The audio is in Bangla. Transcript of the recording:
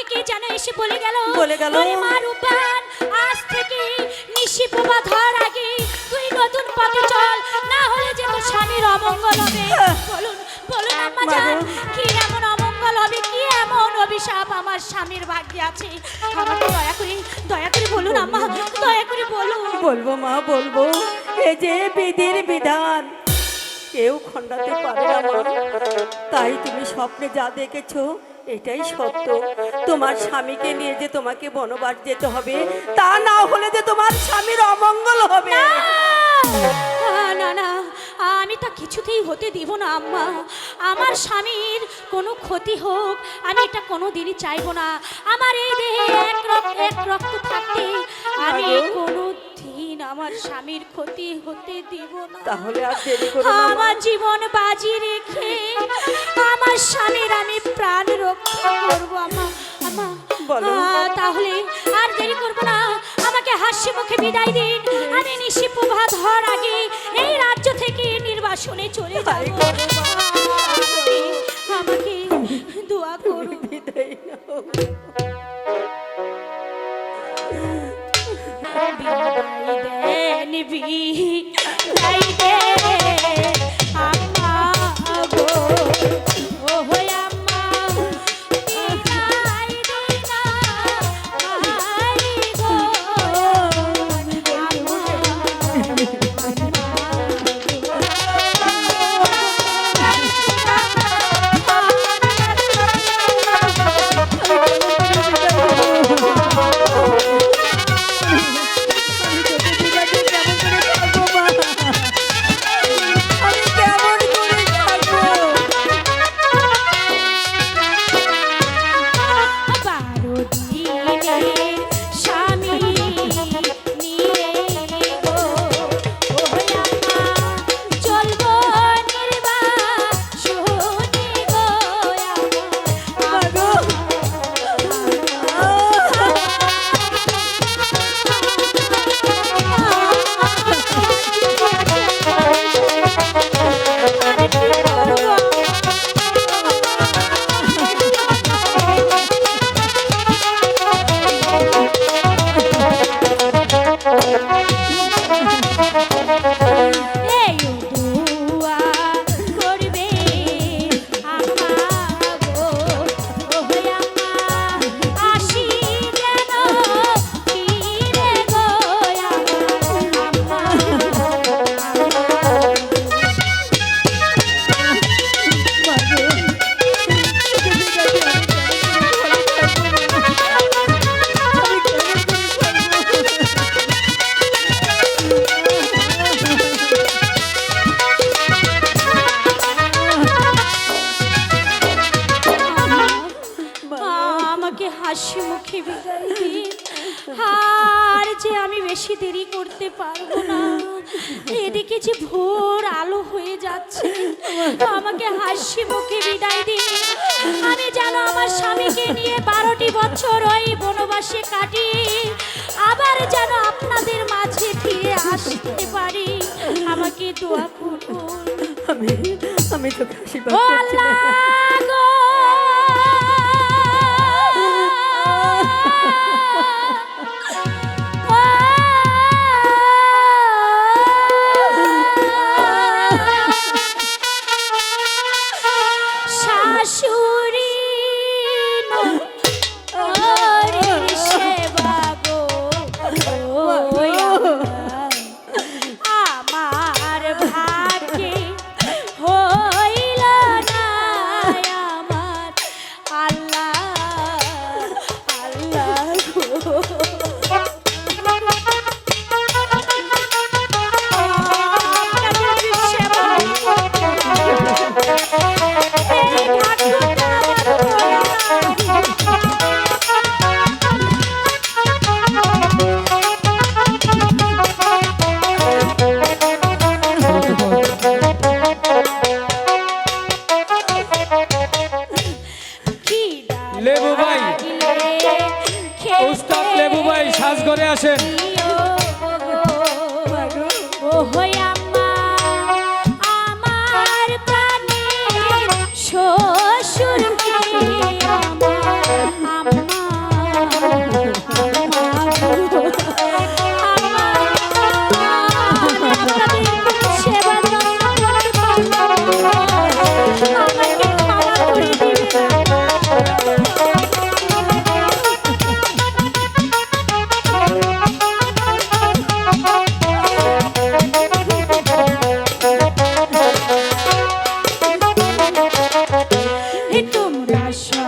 কে যেন এসে বলে গেল বলে মা রূপবান, আজ থেকে নিশি প্রভা ধর আগে তুই নতুন পথে চল, না হলে যে তোর স্বামীর অমঙ্গল হবে। বলুন বলুন আম্মা জান, কি এমন অমঙ্গল হবে, কি এমন অভিশাপ আমার স্বামীর ভাগ্যে আছে? আমাকে দয়া করে বলুন আম্মা, দয়া করে বলুন। বলবো মা, বলবো। এই যে বিধির বিধান কেউ খণ্ডাতে পারে না মা। তাই তুমি স্বপ্নে যা দেখেছো এটাই সত্য। তোমার স্বামীকে নিয়ে যে তোমাকে বনবাস যেতে হবে, তা না হলে যে তোমার স্বামীর অমঙ্গল হবে। না না, আমি তা কিছুতেই হতে দিব না আম্মা। আমার স্বামীর কোনো ক্ষতি হোক আমি এটা কোনোদিনই চাইবো না। আমার এই দেহে এক রক্ত থাকতে আমি কোনো দিন আমার স্বামীর ক্ষতি হতে দিব না। তাহলে আর দেরি করো না। আমার জীবন বাজি রেখে আমার স্বামীর আমি প্রাণ রক্ষা করবো আম্মা। আম্মা তাহলে আর দেরি করবো না, আমাকে হাসি মুখে বিদায় দিন। আমি নিশি প্রভা ধর আগে এই রাজ্য থেকে নির্বাসনে চলে যাব। আমাকে দোয়া করুন। বিদায় নাও। বিদায় দেন আম্মা গো, ও হই আম্মা বিদায় দিন আই গো হাসি মুখে বিদায় দিন। আর যে আমি বেশি দেরি করতে পারবো না, এদিকে যে ভোর আলো হয়ে যাচ্ছে। আমাকে হাসি মুখে বিদায় দিন। আমি যেন আমার স্বামীকে নিয়ে 12টি বছর ওই বনবাসে কাটি, আবার যেন আপনাদের মাঝে ফিরে আসতে পারি। আমাকে দোয়া করুন। আমি তো আশীর্বাদ ও করছি। আল্লাহ গো, শাশুড়ি নরের সেবা গো, আমার ভাগ্যে হইল না আমার। আল্লাহ আল্লাহ গো, লেবু ভাই, উস্তাদ লেবু ভাই সাজঘরে আসেন। ও হই আম্মা, আমার প্রাণের শ্বশুর আমার আম্মা আশা